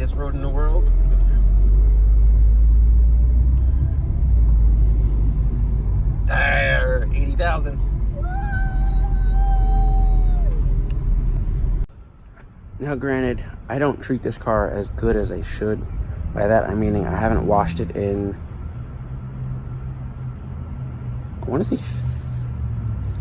easiest road in the world. There, 80,000. Now granted, I don't treat this car as good as I should. By that I mean I haven't washed it in, I want to say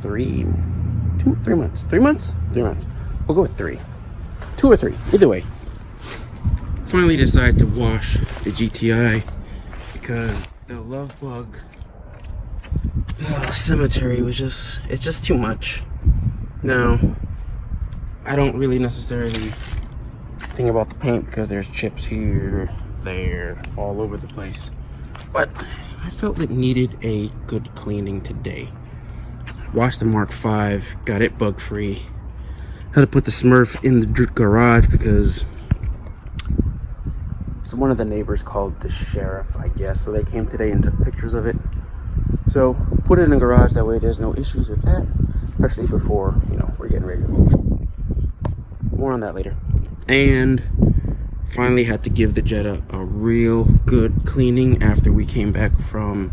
3 months. 3 months? 3 months. We'll go with 3. 2 or 3, either way. Finally decided to wash the GTI because the love bug cemetery was it's just too much. Now, I don't really necessarily think about the paint because there's chips here, there, all over the place. But I felt it needed a good cleaning today. Washed the Mark V, got it bug free. Had to put the Smurf in the garage because one of the neighbors called the sheriff, I guess. So they came today and took pictures of it. So put it in the garage, that way there's no issues with that. Especially before, we're getting ready to move. More on that later. And finally had to give the Jetta a real good cleaning after we came back from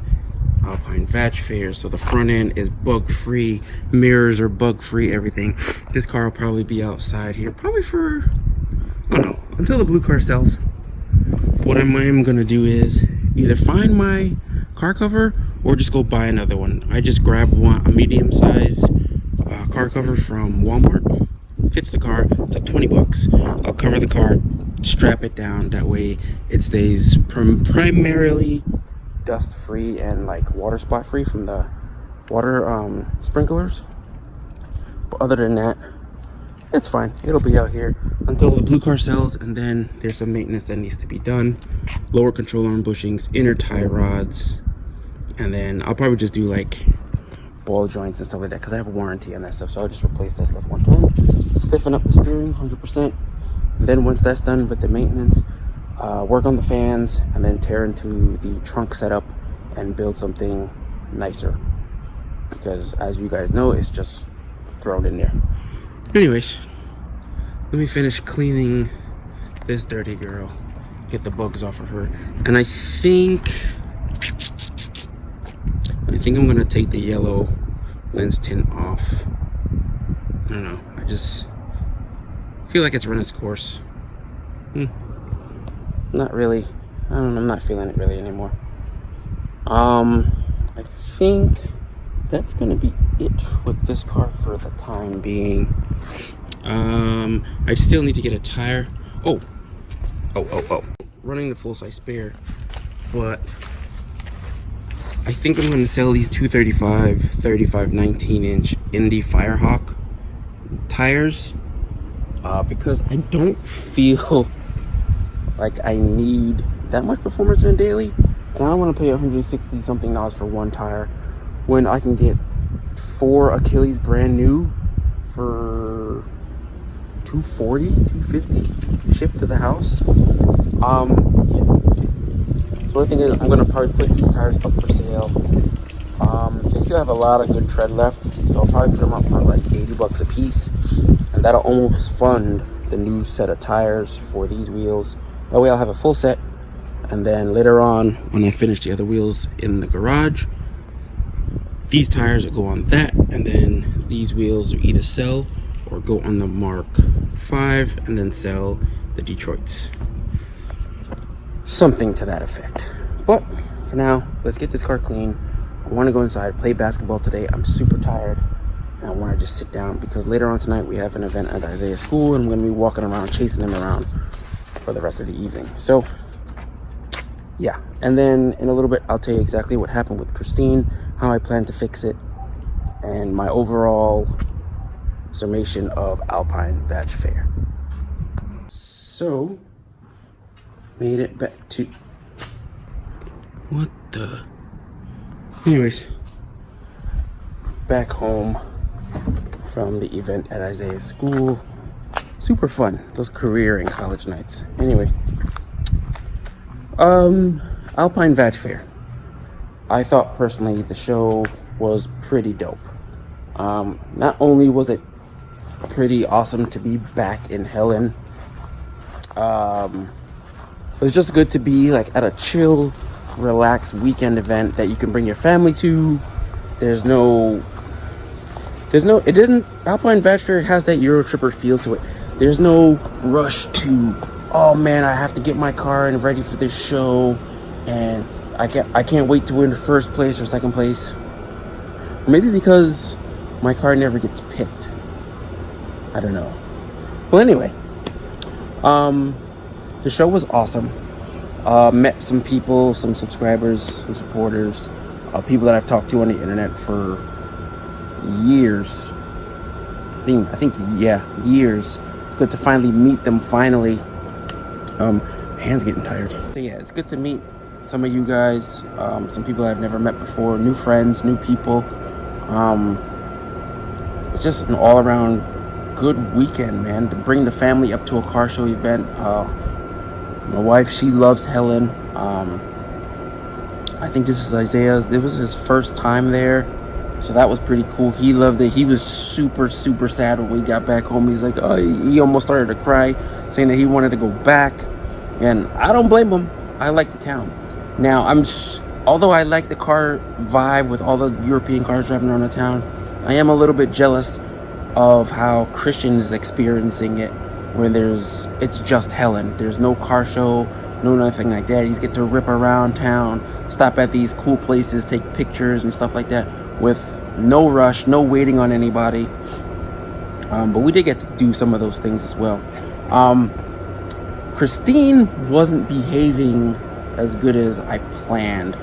Alpine Vag Fair. So the front end is bug free, mirrors are bug free, everything. This car will probably be outside here probably for, I don't know, until the blue car sells. What I am gonna do is either find my car cover or just go buy another one. I just grabbed a medium size car cover from Walmart. Fits the car, it's like 20 bucks. I'll cover the car, strap it down, that way it stays primarily dust free and like water spot free from the water sprinklers. But other than that, it's fine. It'll be out here until the blue car sells, and then there's some maintenance that needs to be done. Lower control arm bushings, inner tie rods, and then I'll probably just do like ball joints and stuff like that because I have a warranty on that stuff. So I'll just replace that stuff one time, stiffen up the steering 100%. And then once that's done with the maintenance, work on the fans, and then tear into the trunk setup and build something nicer. Because as you guys know, it's just thrown in there. Anyways, let me finish cleaning this dirty girl, get the bugs off of her, and I think I'm gonna take the yellow lens tint off. I don't know, I just feel like it's run its course. Not really. I don't know, I'm not feeling it really anymore. I think that's gonna be it with this car for the time being. I still need to get a tire. Oh. Running the full-size spare, but I think I'm going to sell these 235 19-inch Indy Firehawk tires because I don't feel like I need that much performance in a daily, and I don't want to pay $160 something for one tire when I can get 4 Achilles brand new for $240, $250 shipped to the house. Yeah. So the thing is, I'm gonna probably put these tires up for sale. They still have a lot of good tread left, so I'll probably put them up for like 80 bucks a piece, and that'll almost fund the new set of tires for these wheels. That way I'll have a full set, and then later on when I finish the other wheels in the garage, these tires will go on that, and then these wheels will either sell or go on the Mark V and then sell the Detroits. Something to that effect. But for now, let's get this car clean. I want to go inside, play basketball today. I'm super tired, and I want to just sit down because later on tonight we have an event at Isaiah's school, and I'm going to be walking around, chasing him around for the rest of the evening. So yeah, and then in a little bit I'll tell you exactly what happened with Christine, how I plan to fix it, and my overall summation of Alpine Vag Fair. So made it back to anyways, back home from the event at Isaiah's school. Super fun, those career and college nights. Anyway, Alpine Vag Fair. I thought personally the show was pretty dope. Not only was it pretty awesome to be back in Helen, It was just good to be like at a chill, relaxed weekend event that you can bring your family to. It didn't, Alpine Vag Fair has that Euro Tripper feel to it. There's no rush to, oh man, I have to get my car and ready for this show, and I can't wait to win first place or second place. Maybe because my car never gets picked. I don't know. Well, anyway, the show was awesome. Met some people, some subscribers, some supporters, people that I've talked to on the internet for years. I think years. It's good to finally meet them finally. My hand's getting tired. So yeah, it's good to meet some of you guys, some people I've never met before, new friends, new people. It's just an all-around good weekend, man. To bring the family up to a car show event. My wife, she loves Helen. I think this is Isaiah's. It was his first time there, so that was pretty cool. He loved it. He was super sad when we got back home. He's like, oh, he almost started to cry, saying that he wanted to go back, and I don't blame him. I like the town. Now, although I like the car vibe with all the European cars driving around the town, I am a little bit jealous of how Christian is experiencing it when it's just Helen. There's no car show, no nothing like that. He's getting to rip around town, stop at these cool places, take pictures and stuff like that with no rush, no waiting on anybody. But we did get to do some of those things as well. Christine wasn't behaving as good as I planned.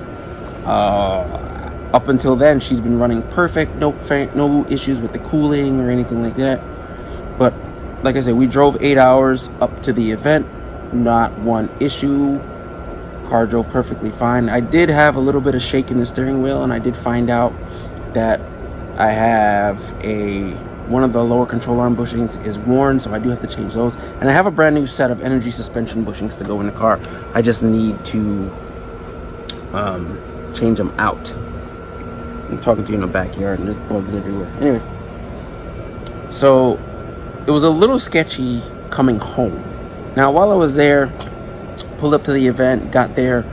Up until then, she's been running perfect, no issues with the cooling or anything like that. But like I said, we drove 8 hours up to the event, not one issue. Car drove perfectly fine. I did have a little bit of shake in the steering wheel, and I did find out that I have one of the lower control arm bushings is worn, so I do have to change those. And I have a brand new set of energy suspension bushings to go in the car. I just need to change them out. I'm talking to you in the backyard and there's bugs everywhere. Anyways, so it was a little sketchy coming home. Now, while I was there, pulled up to the event, got there,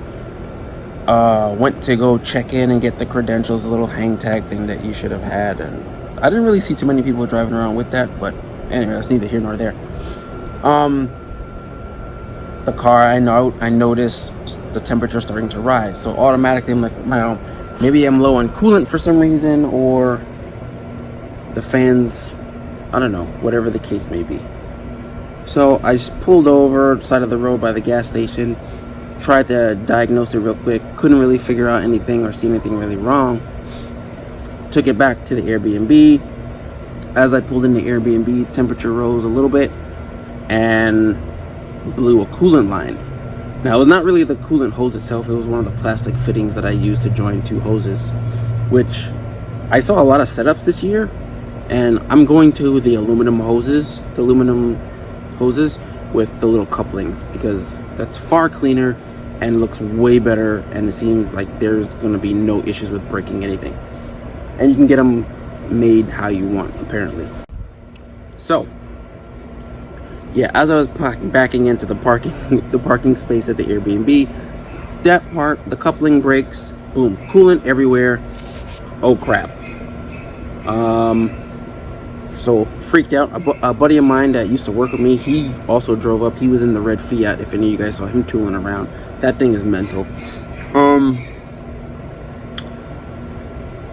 went to go check in and get the credentials, a little hang tag thing that you should have had, and I didn't really see too many people driving around with that, but anyway, that's neither here nor there. The car, I noticed the temperature starting to rise, so automatically I'm like, well, maybe I'm low on coolant for some reason, or the fans, I don't know, whatever the case may be. So I just pulled over side of the road by the gas station, tried to diagnose it real quick, couldn't really figure out anything or see anything really wrong. Took it back to the Airbnb. As I pulled in the Airbnb, temperature rose a little bit and blew a coolant line. Now, it was not really the coolant hose itself, it was one of the plastic fittings that I used to join two hoses, which I saw a lot of setups this year, and I'm going to the aluminum hoses with the little couplings, because that's far cleaner and looks way better, and it seems like there's going to be no issues with breaking anything. And you can get them made how you want, apparently. So, yeah, as I was backing into the parking space at the Airbnb, that part, the coupling breaks, boom, coolant everywhere. Oh crap. So freaked out. A buddy of mine that used to work with me, he also drove up. He was in the red Fiat, if any of you guys saw him tooling around. That thing is mental.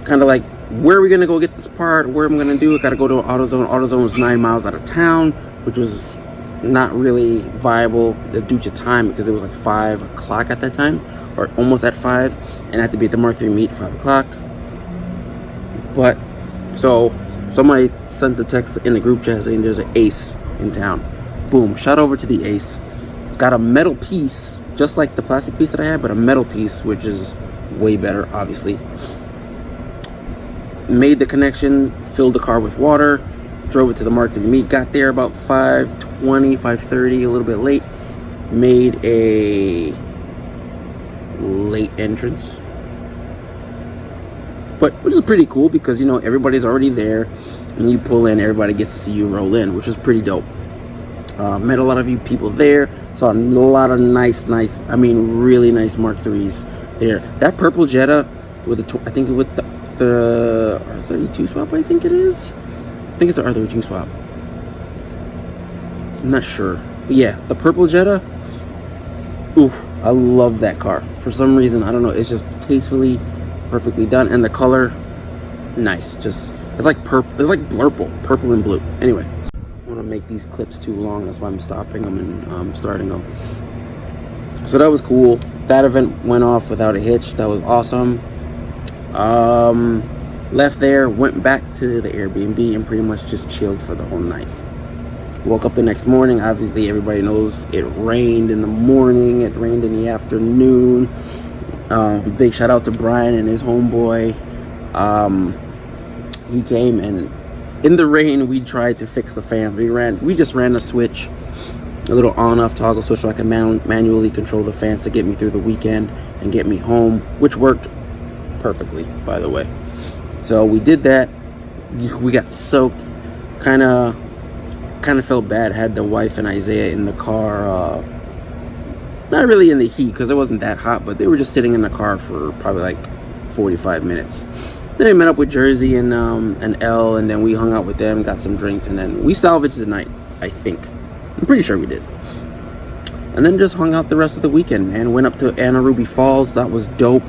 Kind of like, where are we gonna go get this part? Where I'm gonna do it? Gotta go to AutoZone. AutoZone was 9 miles out of town, which was not really viable due to time, because it was like 5 o'clock at that time, or almost at 5, and I had to be at the Mark III meet at 5 o'clock. But so somebody sent the text in the group chat saying there's an Ace in town. Boom, shot over to the Ace. It's got a metal piece, just like the plastic piece that I had, but a metal piece, which is way better, obviously. Made the connection, filled the car with water, drove it to the Mark III meet, got there about 5:20, 5:30, a little bit late. Made a late entrance, but which is pretty cool, because, you know, everybody's already there, and you pull in, everybody gets to see you roll in, which is pretty dope. Met a lot of you people there. Saw a lot of nice, I mean, really nice Mark IIIs there. That purple Jetta with I think with the R32 swap, I think it is. I think it's the R32 swap. I'm not sure. But yeah, the purple Jetta. Oof, I love that car. For some reason, I don't know. It's just tastefully, perfectly done. And the color, nice. Just, it's like purple. It's like blurple, purple and blue. Anyway. I want to make these clips too long, that's why I'm stopping them and starting them. So that was cool. That event went off without a hitch. That was awesome. Left there, went back to the Airbnb and pretty much just chilled for the whole night. Woke up the next morning. Obviously everybody knows it rained in the morning, it rained in the afternoon. Big shout out to Brian and his homeboy. He came, and in the rain, we tried to fix the fan. We just ran a switch, a little on-off toggle switch, so I can manually control the fans to get me through the weekend and get me home, which worked perfectly, by the way. So we did that. We got soaked. Kind of felt bad. Had the wife and Isaiah in the car. Not really in the heat because it wasn't that hot, but they were just sitting in the car for probably like 45 minutes. Then I met up with Jersey and Elle, and then we hung out with them, got some drinks, and then we salvaged the night, I think. I'm pretty sure we did. And then just hung out the rest of the weekend, man. Went up to Anna Ruby Falls. That was dope.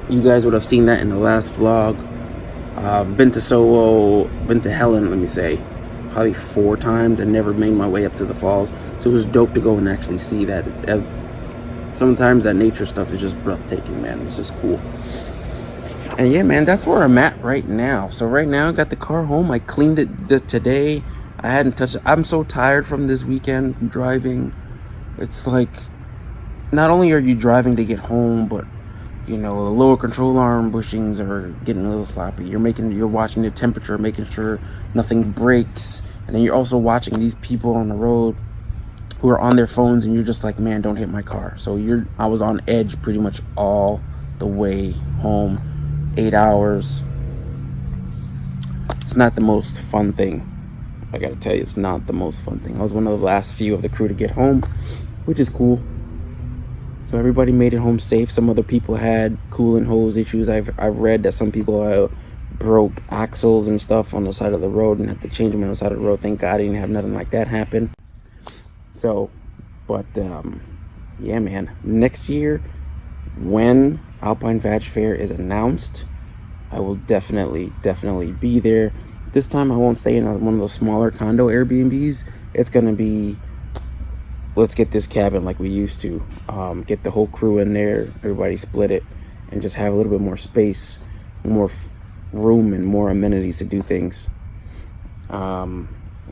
You guys would have seen that in the last vlog. Been to Helen, let me say, probably 4 times, and never made my way up to the falls. So it was dope to go and actually see that. Sometimes that nature stuff is just breathtaking, man. It's just cool. And yeah, man, that's where I'm at right now. So right now, I got the car home. I cleaned it today. I hadn't touched it. I'm so tired from this weekend driving. It's like, not only are you driving to get home, but you know, the lower control arm bushings are getting a little sloppy. You're watching the temperature, making sure nothing breaks. And then you're also watching these people on the road who are on their phones, and you're just like, man, don't hit my car. So I was on edge pretty much all the way home. 8 hours. It's not the most fun thing. I gotta tell you, it's not the most fun thing. I was one of the last few of the crew to get home, which is cool. So everybody made it home safe. Some other people had coolant hose issues. I've read that some people broke axles and stuff on the side of the road and had to change them on the side of the road. Thank God I didn't have nothing like that happen. So, but yeah, man. Next year, when Alpine Vag Fair is announced, I will definitely be there. This time I won't stay in one of those smaller condo Airbnbs. It's gonna be, let's get this cabin like we used to. Get the whole crew in there, everybody split it, and just have a little bit more space, more room, and more amenities to do things.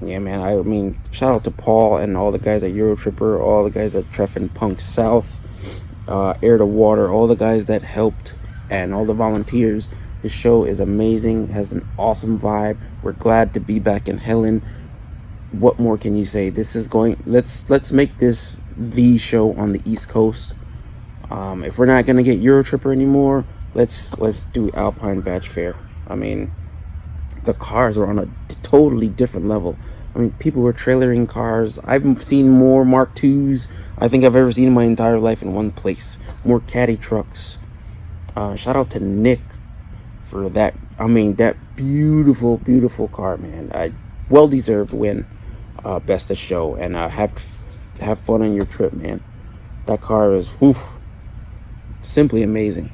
Yeah, man, I mean, shout out to Paul and all the guys at Eurotripper, all the guys at Treff and Punk South, Air to Water, all the guys that helped, and all the volunteers. This show is amazing, has an awesome vibe. We're glad to be back in Helen. What more can you say? This is going, let's make this the show on the East Coast. If we're not gonna get Eurotripper anymore, let's do Alpine Vag Fair. I mean, the cars are on a totally different level. I mean, people were trailering cars. I've seen more Mark IIs I think I've ever seen in my entire life in one place. More caddy trucks. Shout out to Nick for that. I mean, that beautiful car, man. Well-deserved win. Best of show. And have fun on your trip, man. That car is simply amazing.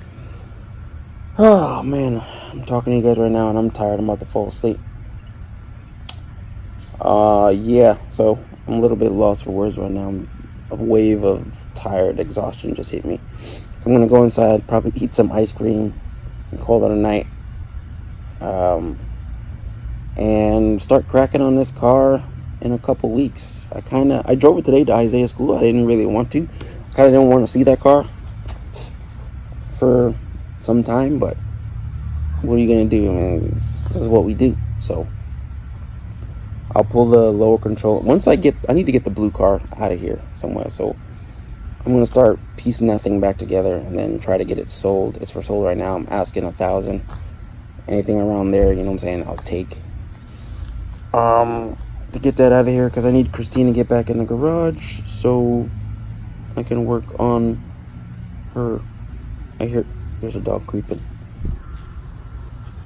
Oh, man. I'm talking to you guys right now, and I'm tired. I'm about to fall asleep. Yeah, so I'm a little bit lost for words right now. A wave of tired exhaustion just hit me. So I'm gonna go inside, probably eat some ice cream, and call it a night. And start cracking on this car in a couple weeks. I drove it today to Isaiah's school. I didn't really want to. I kind of didn't want to see that car for some time, but what are you gonna do? I mean, this is what we do. So I'll pull the lower control. Once I need to get the blue car out of here somewhere. So I'm going to start piecing that thing back together and then try to get it sold. It's for sold right now. I'm asking $1,000. Anything around there, you know what I'm saying, I'll take. to get that out of here because I need Christine to get back in the garage so I can work on her. There's a dog creeping.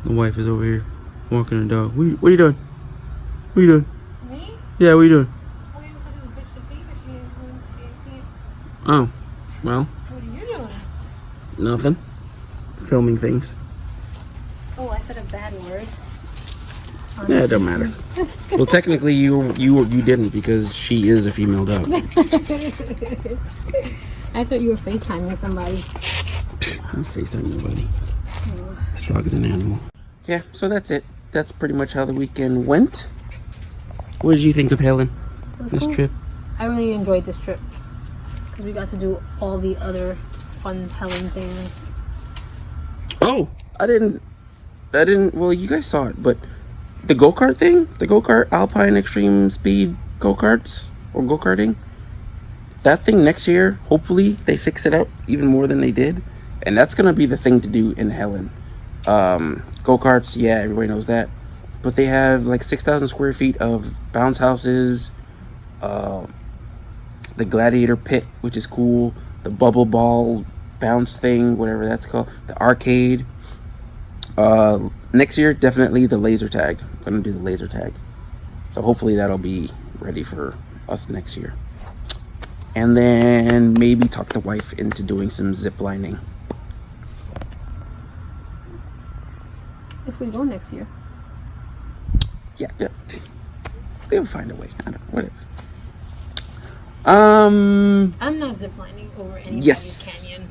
The wife is over here walking the dog. What are you doing? What are you doing? Me? Yeah, what are you doing? Oh, well. What are you doing? Nothing. Filming things. Oh, I said a bad word. Yeah, it don't matter. Well, technically, you didn't because she is a female dog. I thought you were FaceTiming somebody. I'm FaceTiming nobody. This dog is an animal. Yeah, so that's it. That's pretty much how the weekend went. What did you think of Helen? This cool. trip? I really enjoyed this trip because we got to do all the other fun Helen things. Oh, I didn't. Well, you guys saw it, but the go-kart thing, the go-kart Alpine Extreme Speed go-karts or go-karting, that thing next year, hopefully they fix it up even more than they did, and that's gonna be the thing to do in Helen. Go-karts, yeah, everybody knows that, but they have like 6,000 square feet of bounce houses, the gladiator pit, which is cool, the bubble ball bounce thing, whatever that's called, the arcade. Next year, definitely the laser tag. I'm gonna do the laser tag, so hopefully that'll be ready for us next year. And then maybe talk the wife into doing some zip lining. If we go next year. Yeah, they'll find a way. I don't know what it is. I'm not ziplining over anybody's canyon.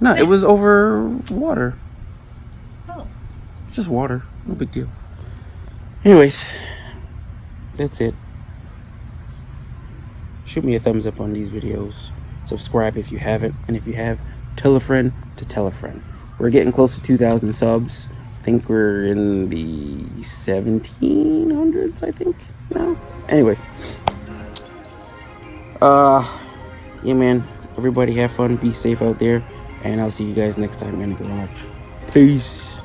No, it was over water. Oh. Just water. No big deal. Anyways, that's it. Shoot me a thumbs up on these videos. Subscribe if you haven't. And if you have, tell a friend to tell a friend. We're getting close to 2,000 subs. I think we're in the 1700s, I think, now. Anyways. Yeah, man. Everybody have fun. Be safe out there. And I'll see you guys next time in the garage. Peace.